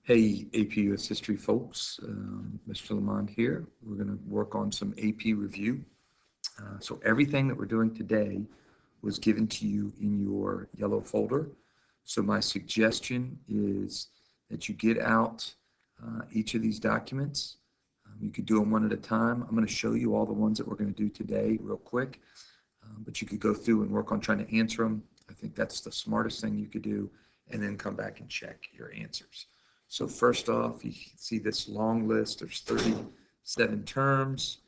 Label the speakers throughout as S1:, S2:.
S1: Hey, APUS history folks, Mr. Lamont here. We're going to work on some AP review. So everything that we're doing today was given to you in your yellow folder. So my suggestion is that you get out each of these documents. You could do them one at a time. I'm going to show you all the ones that we're going to do today real quick, but you could go through and work on trying to answer them. I think that's the smartest thing you could do, and then come back and check your answers. So first off, you see this long list. There's 37 terms,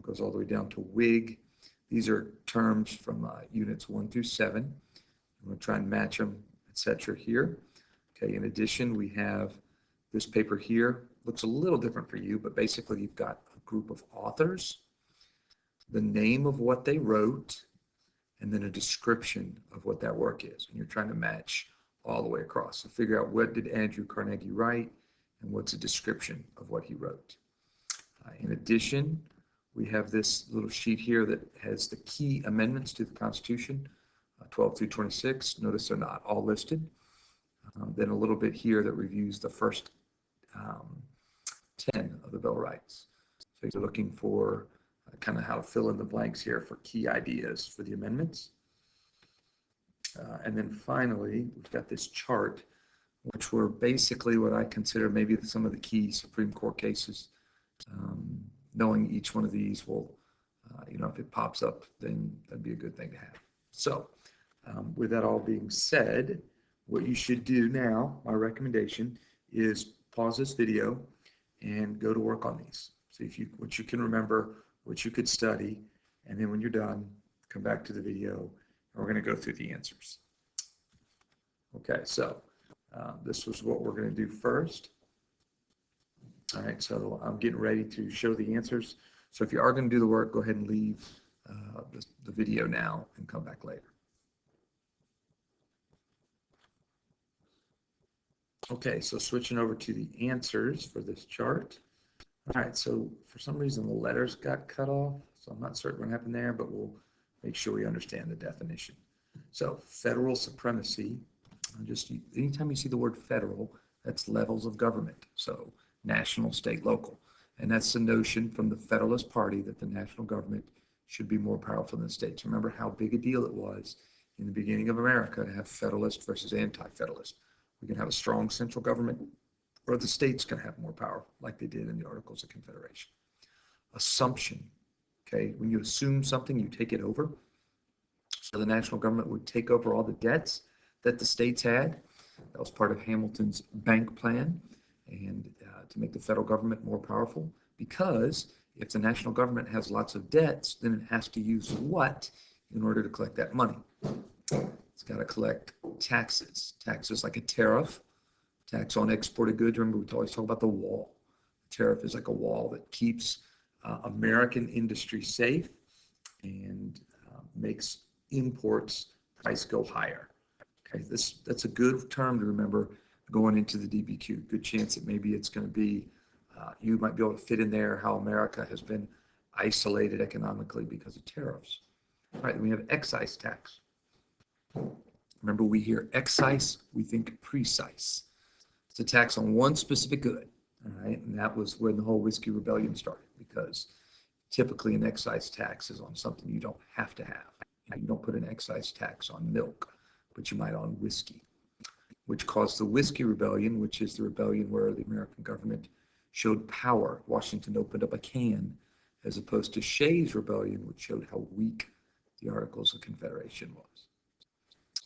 S1: goes all the way down to wig. These are terms from units 1 through 7. I'm going to try and match them, etc. here. Okay, in addition, we have this paper here. Looks a little different for you, but basically you've got a group of authors, the name of what they wrote, and then a description of what that work is. And you're trying to match all the way across. So figure out, what did Andrew Carnegie write and what's a description of what he wrote. In addition, we have this little sheet here that has the key amendments to the Constitution, 12 through 26. Notice they're not all listed. Then a little bit here that reviews the first 10 of the Bill of Rights. So you're looking for kind of how to fill in the blanks here for key ideas for the amendments. And then finally, we've got this chart, which were basically what I consider maybe some of the key Supreme Court cases. Knowing each one of these will, if it pops up, then that'd be a good thing to have. So with that all being said, what you should do now, my recommendation, is pause this video and go to work on these. See what you can remember, what you could study, and then when you're done, come back to the video. We're going to go through the answers. Okay, so this was what we're going to do first. All right, so I'm getting ready to show the answers. So if you are going to do the work, go ahead and leave the video now and come back later. Okay, so switching over to the answers for this chart. All right, so for some reason the letters got cut off, so I'm not certain what happened there, but we'll make sure we understand the definition. So federal supremacy, just anytime you see the word federal, that's levels of government. So national, state, local. And that's the notion from the Federalist Party that the national government should be more powerful than the states. Remember how big a deal it was in the beginning of America to have Federalist versus anti-Federalist. We can have a strong central government, or the states can have more power, like they did in the Articles of Confederation. Assumption, okay, when you assume something, you take it over. So the national government would take over all the debts that the states had. That was part of Hamilton's bank plan, and to make the federal government more powerful, because if the national government has lots of debts, then it has to use what in order to collect that money? It's got to collect taxes. Taxes like a tariff, tax on exported goods. Remember, we always talk about the wall. The tariff is like a wall that keeps American industry safe and makes imports price go higher. Okay, that's a good term to remember going into the DBQ. Good chance that maybe it's going to be, you might be able to fit in there how America has been isolated economically because of tariffs. All right, then we have excise tax. Remember, we hear excise, we think precise. It's a tax on one specific good, all right? And that was when the whole whiskey rebellion started, because typically an excise tax is on something you don't have to have. You don't put an excise tax on milk, but you might on whiskey, which caused the Whiskey Rebellion, which is the rebellion where the American government showed power. Washington opened up a can, as opposed to Shays' Rebellion, which showed how weak the Articles of Confederation was.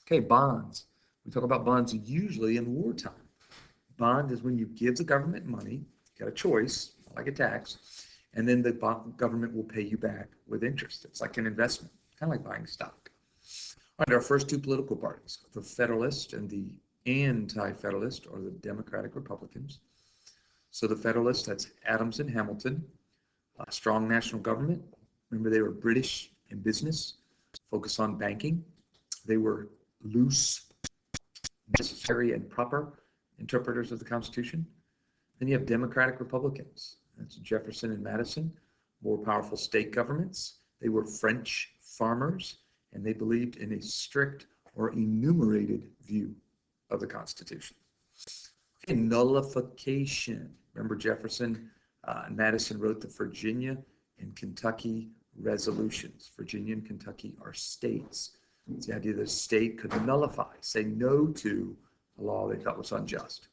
S1: Okay, bonds. We talk about bonds usually in wartime. Bond is when you give the government money, you got a choice, like a tax, and then the government will pay you back with interest. It's like an investment, kind of like buying stock. All right, our first two political parties, the Federalist and the Anti-Federalist, or the Democratic Republicans. So the Federalists, that's Adams and Hamilton, strong national government. Remember, they were British in business, focused on banking. They were loose, necessary, and proper interpreters of the Constitution. Then you have Democratic Republicans. That's Jefferson and Madison, more powerful state governments. They were French farmers, and they believed in a strict or enumerated view of the Constitution. And nullification. Remember Jefferson and Madison wrote the Virginia and Kentucky resolutions. Virginia and Kentucky are states. It's the idea that a state could nullify, say no to a law they thought was unjust.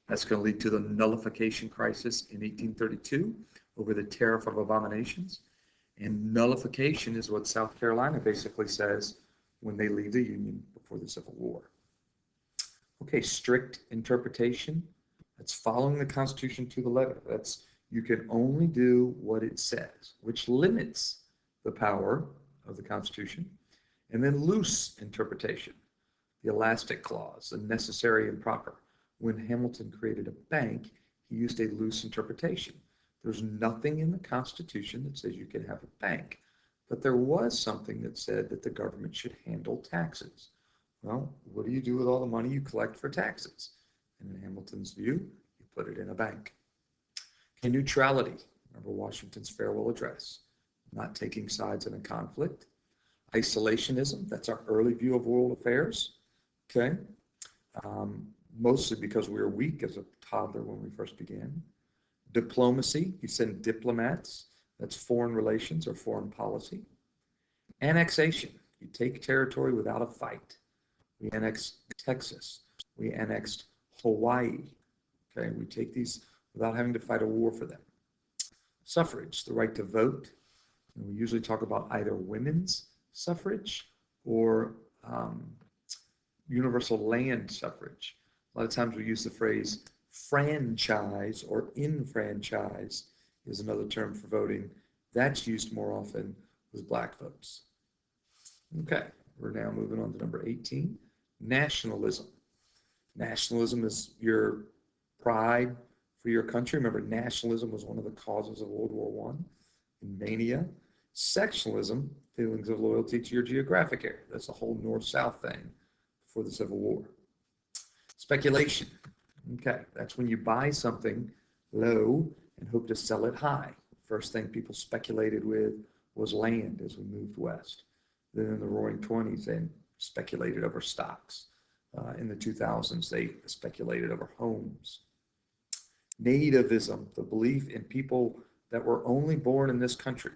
S1: That's going to lead to the nullification crisis in 1832 over the Tariff of Abominations. And nullification is what South Carolina basically says when they leave the Union before the Civil War. Okay, strict interpretation. That's following the Constitution to the letter. That's you can only do what it says, which limits the power of the Constitution. And then loose interpretation, the elastic clause, the necessary and proper. When Hamilton created a bank, he used a loose interpretation. There's nothing in the Constitution that says you can have a bank, but there was something that said that the government should handle taxes. Well, what do you do with all the money you collect for taxes? And in Hamilton's view, you put it in a bank. Okay, neutrality. Remember Washington's farewell address, not taking sides in a conflict. Isolationism, that's our early view of world affairs. Okay, mostly because we were weak as a toddler when we first began. Diplomacy, you send diplomats, that's foreign relations or foreign policy. Annexation, you take territory without a fight. We annexed Texas. We annexed Hawaii. Okay, we take these without having to fight a war for them. Suffrage, the right to vote. And we usually talk about either women's suffrage or universal land suffrage. A lot of times we use the phrase franchise or enfranchise is another term for voting. That's used more often with black votes. Okay, we're now moving on to number 18. Nationalism. Nationalism is your pride for your country. Remember, nationalism was one of the causes of World War I and mania. Sectionalism, feelings of loyalty to your geographic area. That's the whole North-South thing before the Civil War. Speculation. Okay, that's when you buy something low and hope to sell it high. First thing people speculated with was land as we moved west. Then in the Roaring '20s, they speculated over stocks. In the 2000s, they speculated over homes. Nativism, the belief in people that were only born in this country.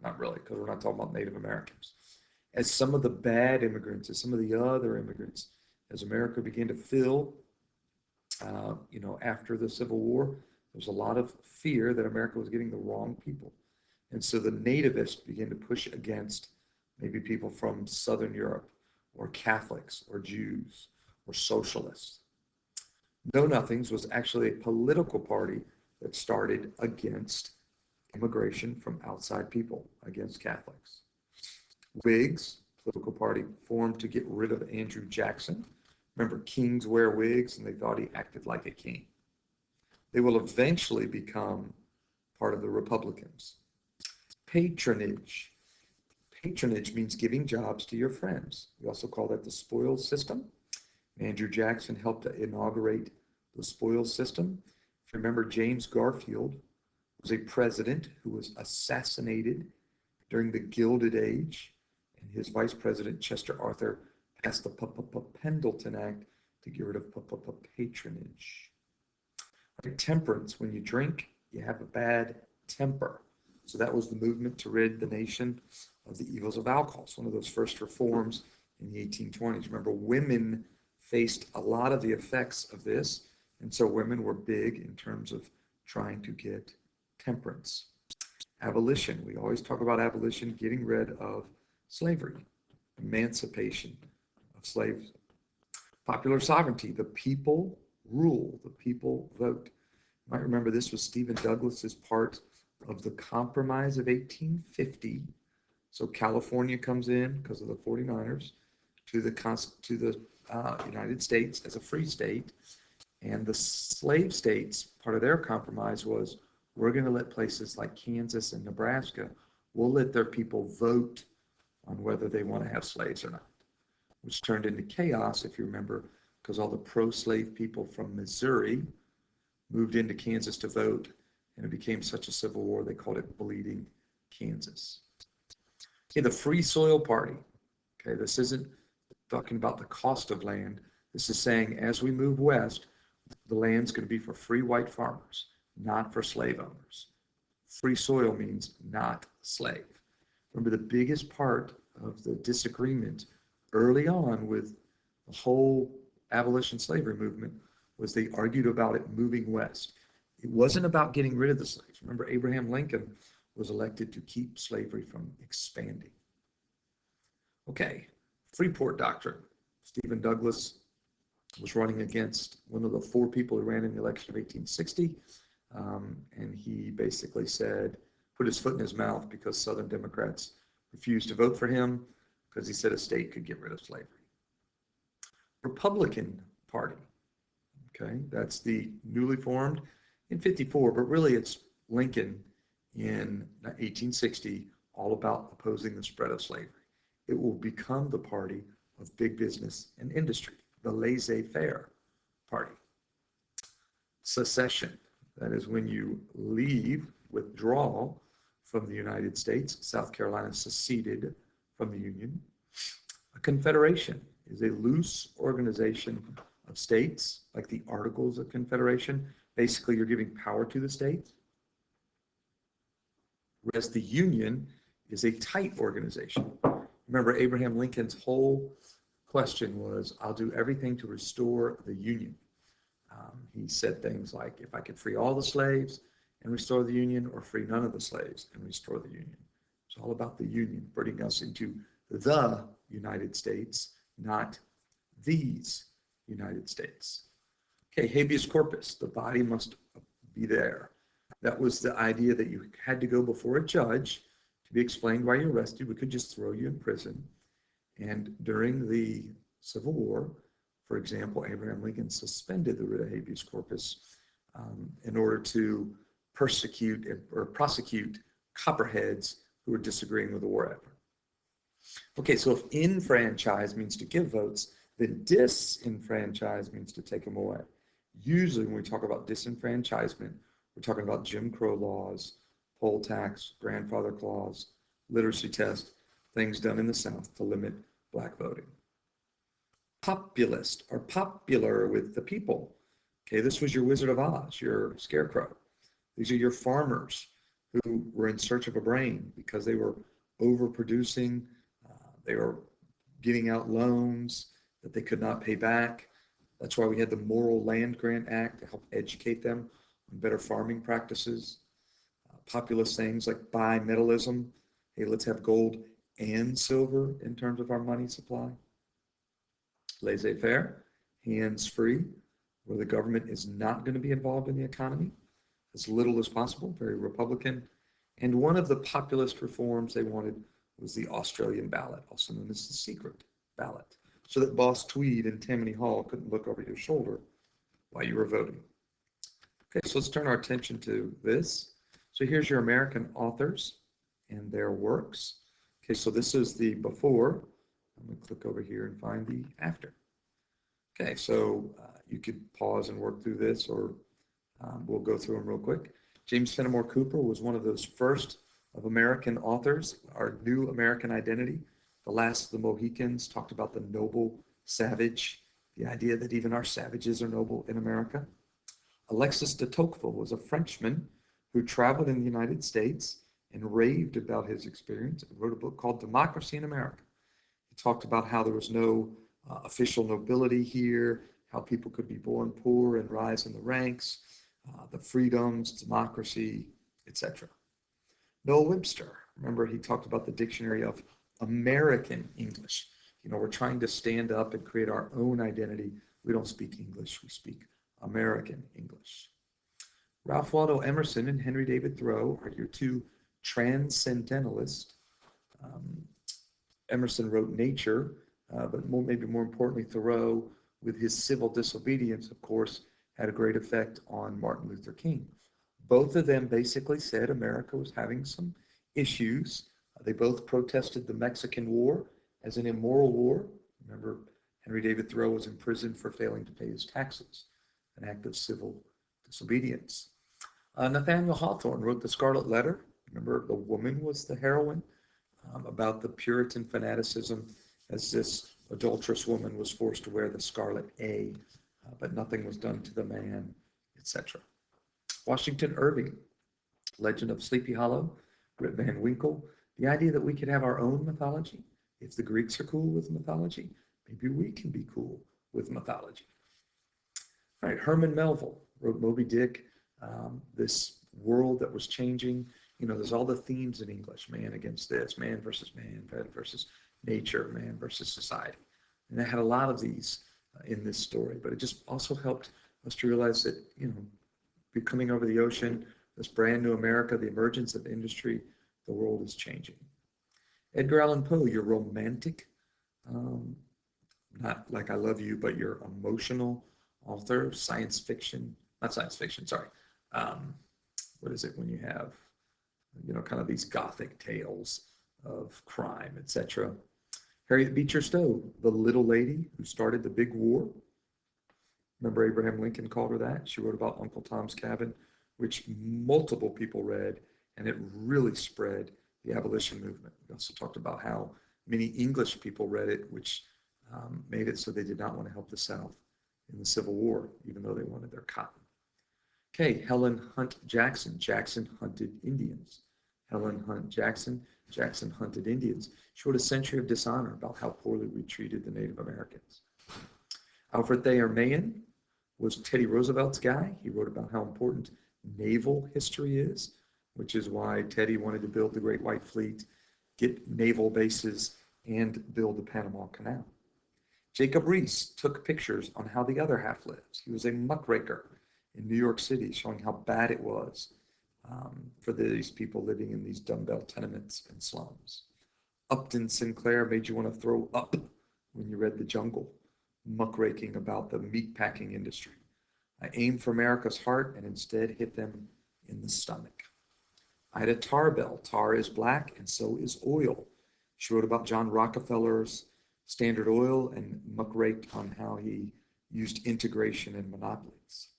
S1: Not really, because we're not talking about Native Americans. As some of the bad immigrants, as some of the other immigrants, as America began to fill, after the Civil War, there was a lot of fear that America was getting the wrong people. And so the nativists began to push against maybe people from Southern Europe, or Catholics, or Jews, or socialists. Know Nothings was actually a political party that started against immigration from outside people, against Catholics. Whigs, political party formed to get rid of Andrew Jackson. Remember, kings wear wigs, and they thought he acted like a king. They will eventually become part of the Republicans. Patronage. Patronage means giving jobs to your friends. We also call that the spoils system. Andrew Jackson helped to inaugurate the spoils system. If you remember, James Garfield was a president who was assassinated during the Gilded Age, and his vice president, Chester Arthur, passed the Pendleton Act to get rid of patronage. Temperance, when you drink, you have a bad temper. So that was the movement to rid the nation of the evils of alcohol. It's one of those first reforms in the 1820s. Remember, women faced a lot of the effects of this, and so women were big in terms of trying to get temperance. Abolition, we always talk about abolition, getting rid of slavery, emancipation of slaves. Popular sovereignty, the people rule, the people vote. You might remember this was Stephen Douglas's part of the Compromise of 1850. So California comes in because of the 49ers to the United States as a free state, and the slave states, part of their compromise was, we're going to let places like Kansas and Nebraska, we'll let their people vote on whether they want to have slaves or not, which turned into chaos, if you remember, because all the pro-slave people from Missouri moved into Kansas to vote, and it became such a civil war, they called it Bleeding Kansas. Okay, the Free Soil Party. Okay, this isn't talking about the cost of land. This is saying as we move west, The land's going to be for free white farmers, not for slave owners. Free soil means not slave. Remember, the biggest part of the disagreement early on with the whole abolition slavery movement was they argued about it moving west. It wasn't about getting rid of the slaves. Remember, Abraham Lincoln was elected to keep slavery from expanding. Okay, Freeport Doctrine. Stephen Douglas was running against one of the four people who ran in the election of 1860, and he basically said, put his foot in his mouth because Southern Democrats refused to vote for him because he said a state could get rid of slavery. Republican Party, okay, that's the newly formed in 54, but really it's Lincoln in 1860, all about opposing the spread of slavery. It will become the party of big business and industry, the laissez-faire party. Secession, that is when you leave, withdraw from the United States. South Carolina seceded from the Union. A confederation is a loose organization of states, like the Articles of Confederation. Basically, you're giving power to the states. Whereas the Union is a tight organization. Remember, Abraham Lincoln's whole question was, I'll do everything to restore the Union. He said things like, if I could free all the slaves and restore the Union, or free none of the slaves and restore the Union. It's all about the Union, bringing us into the United States, not these United States. Okay, habeas corpus, the body must be there. That was the idea that you had to go before a judge to be explained why you're arrested. We could just throw you in prison. And during the Civil War, for example, Abraham Lincoln suspended the writ of habeas corpus in order to persecute or prosecute copperheads who were disagreeing with the war effort. Okay, so if enfranchise means to give votes, then disenfranchise means to take them away. Usually when we talk about disenfranchisement, we're talking about Jim Crow laws, poll tax, grandfather clause, literacy test, things done in the South to limit black voting. Populist, or popular with the people. Okay, this was your Wizard of Oz, your scarecrow. These are your farmers who were in search of a brain because they were overproducing, they were getting out loans that they could not pay back. That's why we had the Moral Land Grant Act to help educate them on better farming practices. Populist things like bimetallism. Hey, let's have gold and silver in terms of our money supply. Laissez-faire, hands-free, where the government is not going to be involved in the economy, as little as possible, very Republican. And one of the populist reforms they wanted was the Australian ballot, also known as the secret ballot, so that Boss Tweed and Tammany Hall couldn't look over your shoulder while you were voting. Okay, so let's turn our attention to this. So here's your American authors and their works. Okay, so this is the before. I'm going to click over here and find the after. Okay, so you could pause and work through this, or we'll go through them real quick. James Fenimore Cooper was one of those first of American authors. Our new American identity, The Last of the Mohicans, talked about the noble savage, the idea that even our savages are noble in America. Alexis de Tocqueville was a Frenchman who traveled in the United States and raved about his experience and wrote a book called Democracy in America. He talked about how there was no official nobility here, how people could be born poor and rise in the ranks, the freedoms, democracy, etc. Noah Webster, remember he talked about the dictionary of American English. You know, we're trying to stand up and create our own identity. We don't speak English, we speak American English. Ralph Waldo Emerson and Henry David Thoreau are your two transcendentalists. Emerson wrote Nature, but maybe more importantly, Thoreau, with his civil disobedience, of course, had a great effect on Martin Luther King. Both of them basically said America was having some issues. They both protested the Mexican War as an immoral war. Remember, Henry David Thoreau was imprisoned for failing to pay his taxes, an act of civil disobedience. Nathaniel Hawthorne wrote The Scarlet Letter. Remember, the woman was the heroine, about the Puritan fanaticism as this adulterous woman was forced to wear the scarlet A but nothing was done to the man, etc. Washington Irving, Legend of Sleepy Hollow, Rip Van Winkle, the idea that we could have our own mythology. If the Greeks are cool with mythology, maybe we can be cool with mythology. All right, Herman Melville wrote Moby Dick, this world that was changing. You know, there's all the themes in English, man against this, man versus nature, man versus society. And I had a lot of these in this story, but it just also helped us to realize that, you know, coming over the ocean, this brand new America, the emergence of industry, the world is changing. Edgar Allan Poe, your romantic, not like I love you, but your emotional author, science fiction, not science fiction, sorry. What is it when you have, you know, kind of these gothic tales of crime, etc. Harriet Beecher Stowe, the little lady who started the big war. Remember Abraham Lincoln called her that? She wrote about Uncle Tom's Cabin, which multiple people read, and it really spread the abolition movement. We also talked about how many English people read it, which made it so they did not want to help the South in the Civil War, even though they wanted their cotton. Okay, Helen Hunt Jackson, Jackson hunted Indians. Helen Hunt Jackson, Jackson hunted Indians. She wrote A Century of Dishonor about how poorly we treated the Native Americans. Alfred Thayer Mahan was Teddy Roosevelt's guy. He wrote about how important naval history is, which is why Teddy wanted to build the Great White Fleet, get naval bases, and build the Panama Canal. Jacob Riis took pictures on how the other half lives. He was a muckraker in New York City, showing how bad it was for these people living in these dumbbell tenements and slums. Upton Sinclair made you want to throw up when you read The Jungle, muckraking about the meatpacking industry. I aimed for America's heart and instead hit them in the stomach. Ida Tarbell, tar is black and so is oil. She wrote about John Rockefeller's Standard Oil and muckraked on how he used integration and monopolies.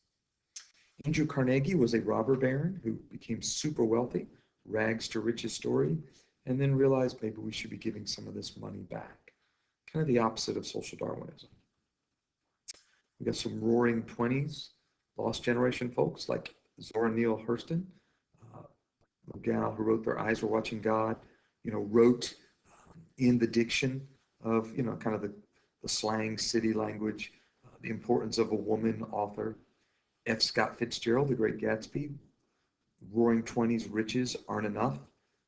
S1: Andrew Carnegie was a robber baron who became super wealthy, rags to riches story, and then realized maybe we should be giving some of this money back. Kind of the opposite of social Darwinism. We got some roaring 20s, lost generation folks like Zora Neale Hurston, the gal who wrote Their Eyes Were Watching God, you know, wrote in the diction of, you know, kind of the slang city language, the importance of a woman author. F. Scott Fitzgerald, The Great Gatsby, roaring 20s riches aren't enough.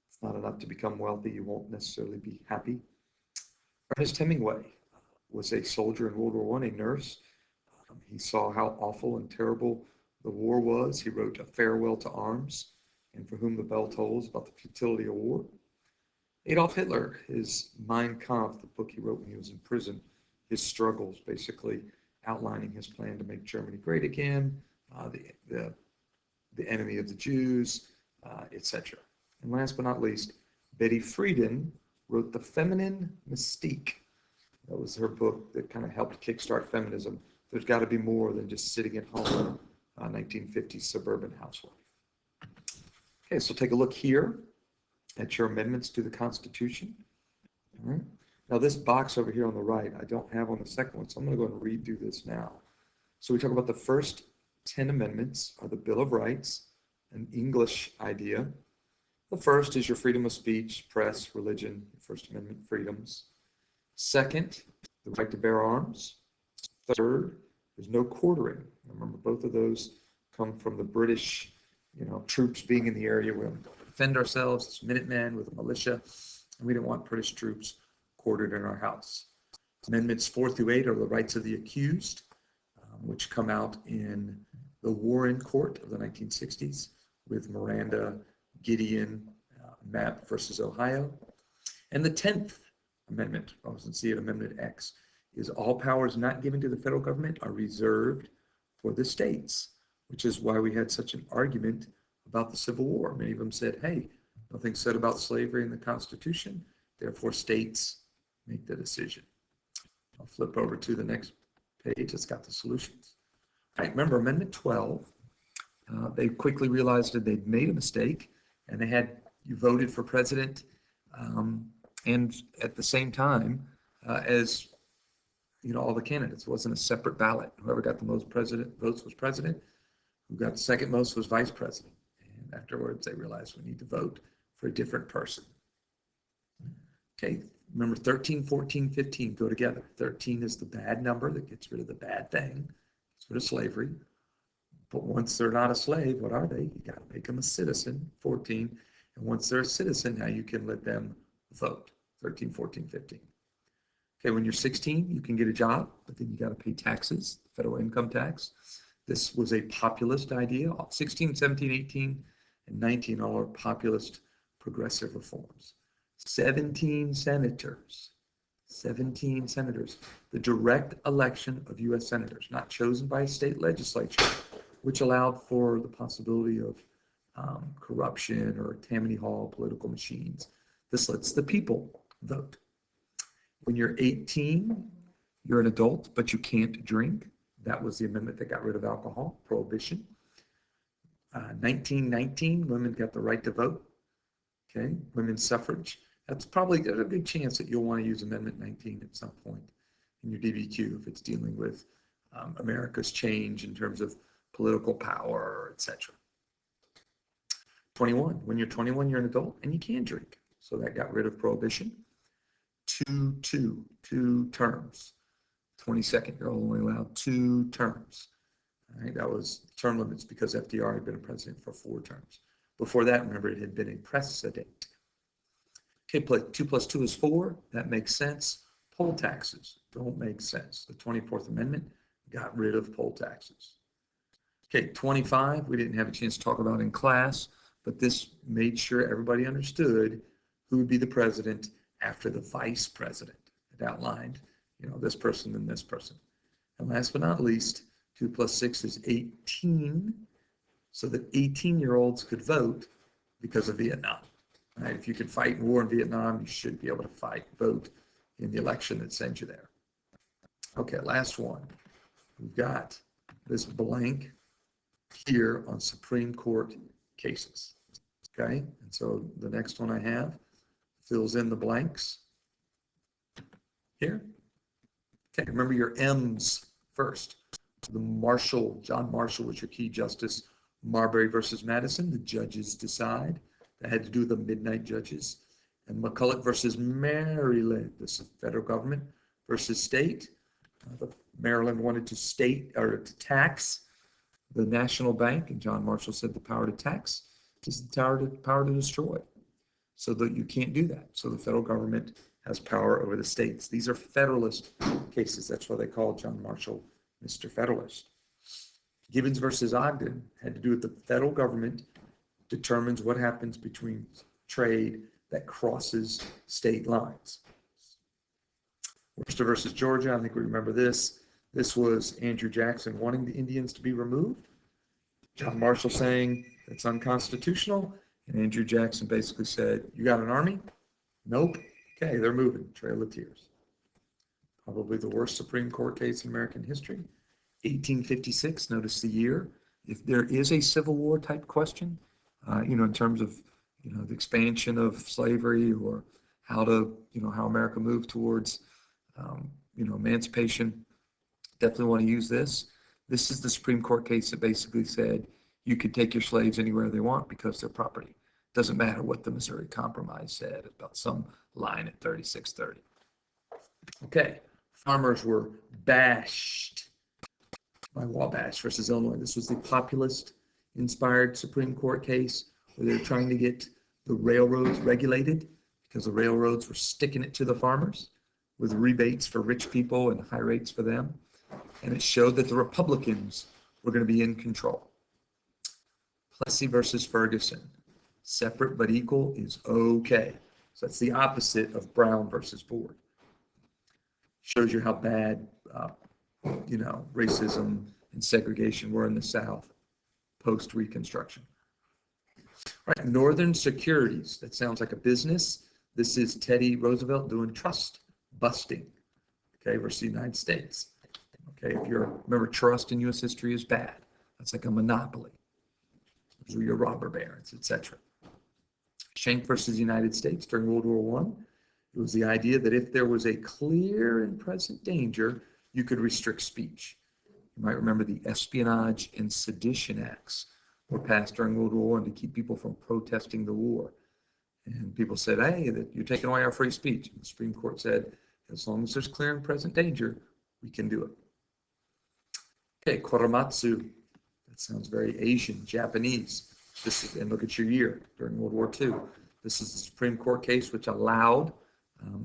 S1: It's not enough to become wealthy. You won't necessarily be happy. Ernest Hemingway was a soldier in World War I, a nurse. He saw how awful and terrible the war was. He wrote A Farewell to Arms and For Whom the Bell Tolls, about the futility of war. Adolf Hitler, his Mein Kampf, the book he wrote when he was in prison, his struggles, basically outlining his plan to make Germany great again, the enemy of the Jews, etc. And last but not least, Betty Friedan wrote The Feminine Mystique. That was her book that kind of helped kickstart feminism. There's got to be more than just sitting at home, 1950s suburban housewife. Okay, so take a look here at your amendments to the Constitution. All right. Now this box over here on the right, I don't have on the second one, so I'm going to go and read through this now. So we talk about the first 10 amendments are the Bill of Rights, an English idea. The first is your freedom of speech, press, religion, First Amendment freedoms. Second, the right to bear arms. Third, there's no quartering. Remember, both of those come from the British, you know, troops being in the area. We want to defend ourselves as Minutemen with a militia, and we don't want British troops quartered in our house. Amendments 4 through 8 are the rights of the accused, which come out in the Warren Court of the 1960s with Miranda, Gideon, Mapp versus Ohio. And the 10th Amendment, I wasn't see it, Amendment X, is all powers not given to the federal government are reserved for the states, which is why we had such an argument about the Civil War. Many of them said, hey, nothing said about slavery in the Constitution, therefore states make the decision. I'll flip over to the next page. It's got the solutions. All right, remember Amendment 12, they quickly realized that they'd made a mistake, and they had you voted for president, and at the same time as all the candidates. It wasn't a separate ballot. Whoever got the most votes was president. Who got the second most was vice president. And afterwards, they realized we need to vote for a different person. Okay, remember 13, 14, 15 go together. 13 is the bad number that gets rid of the bad thing, gets rid of slavery. But once they're not a slave, what are they? You got to make them a citizen, 14. And once they're a citizen, now you can let them vote, 13, 14, 15. Okay, when you're 16, you can get a job, but then you got to pay taxes, federal income tax. This was a populist idea. 16, 17, 18, and 19 all are populist progressive reforms. 17 senators. 17 senators. The direct election of U.S. senators, not chosen by a state legislature, which allowed for the possibility of corruption or Tammany Hall political machines. This lets the people vote. When you're 18, you're an adult, but you can't drink. That was the amendment that got rid of alcohol, prohibition. 1919, women got the right to vote. Okay, women's suffrage. There's a good chance that you'll want to use Amendment 19 at some point in your DBQ if it's dealing with America's change in terms of political power, etc. 21, when you're 21, you're an adult and you can drink. So that got rid of prohibition. Two terms. 22nd, you're only allowed 2 terms. All right, that was term limits because FDR had been a president for 4 terms. Before that, remember, it had been a precedent. Okay, 2 plus 2 is 4. That makes sense. Poll taxes don't make sense. The 24th Amendment got rid of poll taxes. Okay, 25, we didn't have a chance to talk about in class, but this made sure everybody understood who would be the president after the vice president. It outlined, this person and this person. And last but not least, 2 plus 6 is 18, so that 18-year-olds could vote because of Vietnam. Right? If you could fight in war in Vietnam, you should be able to vote in the election that sends you there. Okay, last one. We've got this blank here on Supreme Court cases. Okay, and so the next one I have fills in the blanks here. Okay, remember your M's first. John Marshall was your key justice. Marbury versus Madison, the judges decide. That had to do with the midnight judges. And McCulloch versus Maryland, this is federal government versus state. Maryland wanted to tax the national bank, and John Marshall said the power to tax is the power to destroy. So that you can't do that. So the federal government has power over the states. These are Federalist cases. That's why they call John Marshall Mr. Federalist. Gibbons versus Ogden had to do with the federal government determines what happens between trade that crosses state lines. Worcester versus Georgia, I think we remember this. This was Andrew Jackson wanting the Indians to be removed. John Marshall saying it's unconstitutional. And Andrew Jackson basically said, you got an army? Nope. Okay, they're moving. Trail of Tears. Probably the worst Supreme Court case in American history. 1856, notice the year. If there is a Civil War type question, in terms of, the expansion of slavery or how how America moved towards, emancipation, definitely want to use this. This is the Supreme Court case that basically said you could take your slaves anywhere they want because they're property. Doesn't matter what the Missouri Compromise said about some line at 3630. Okay, farmers were bashed by Wabash versus Illinois. This was the populist-inspired Supreme Court case where they're trying to get the railroads regulated because the railroads were sticking it to the farmers with rebates for rich people and high rates for them. And it showed that the Republicans were going to be in control. Plessy versus Ferguson. Separate but equal is okay. So that's the opposite of Brown versus Ford. Shows you how bad, racism and segregation were in the South post-Reconstruction. Right, Northern Securities. That sounds like a business. This is Teddy Roosevelt doing trust busting, okay, versus the United States. Okay, remember, trust in U.S. history is bad. That's like a monopoly. Those were your robber barons, etc. Schenck versus the United States during World War I. It was the idea that if there was a clear and present danger you could restrict speech. You might remember the Espionage and Sedition Acts were passed during World War I to keep people from protesting the war. And people said, hey, you're taking away our free speech. And the Supreme Court said, as long as there's clear and present danger, we can do it. Okay, Korematsu. That sounds very Asian, Japanese. And look at your year during World War II. This is the Supreme Court case which allowed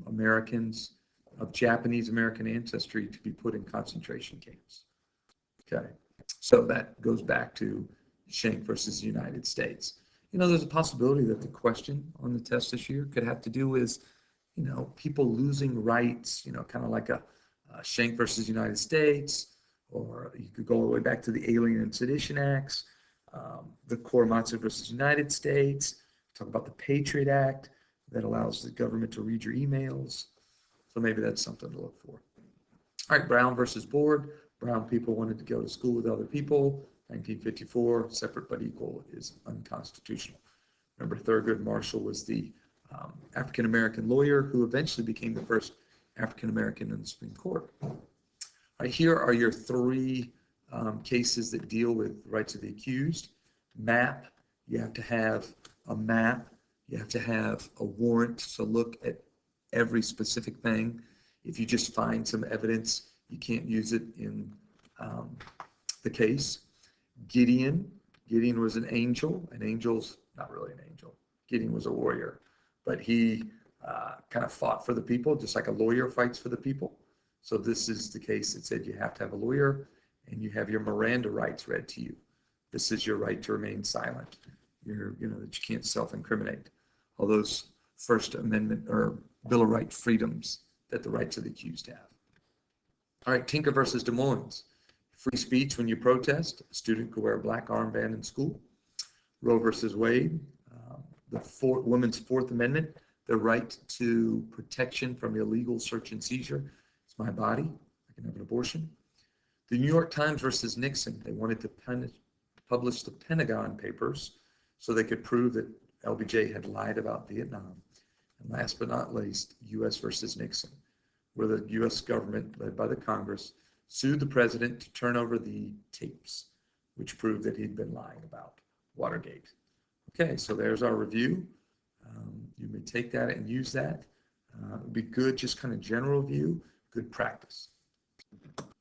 S1: Americans of Japanese American ancestry to be put in concentration camps. Okay, so that goes back to Schenck versus the United States. There's a possibility that the question on the test this year could have to do with, people losing rights, kind of like a Schenck versus the United States, or you could go all the way back to the Alien and Sedition Acts, the Korematsu versus United States, talk about the Patriot Act that allows the government to read your emails. So maybe that's something to look for. All right, Brown versus Board. Brown people wanted to go to school with other people. 1954, separate but equal is unconstitutional. Remember, Thurgood Marshall was the African-American lawyer who eventually became the first African-American in the Supreme Court. All right, here are your three cases that deal with rights of the accused. Map, you have to have a map. You have to have a warrant to look at every specific thing. If you just find some evidence, you can't use it in the case. Gideon was an angel. An angel's not really an angel. Gideon was a warrior, but he kind of fought for the people, just like a lawyer fights for the people. So this is the case that said you have to have a lawyer and you have your Miranda rights read to you. This is your right to remain silent. That you can't self-incriminate. All those First Amendment or Bill of Rights freedoms that the rights of the accused have. All right, Tinker versus Des Moines. Free speech when you protest. A student could wear a black armband in school. Roe versus Wade. Women's Fourth Amendment, the right to protection from illegal search and seizure. It's my body. I can have an abortion. The New York Times versus Nixon. They wanted to publish the Pentagon Papers so they could prove that LBJ had lied about Vietnam. And last but not least, U.S. versus Nixon, where the U.S. government, led by the Congress, sued the president to turn over the tapes, which proved that he'd been lying about Watergate. Okay, so there's our review. You may take that and use that. It would be good, just kind of general view, good practice.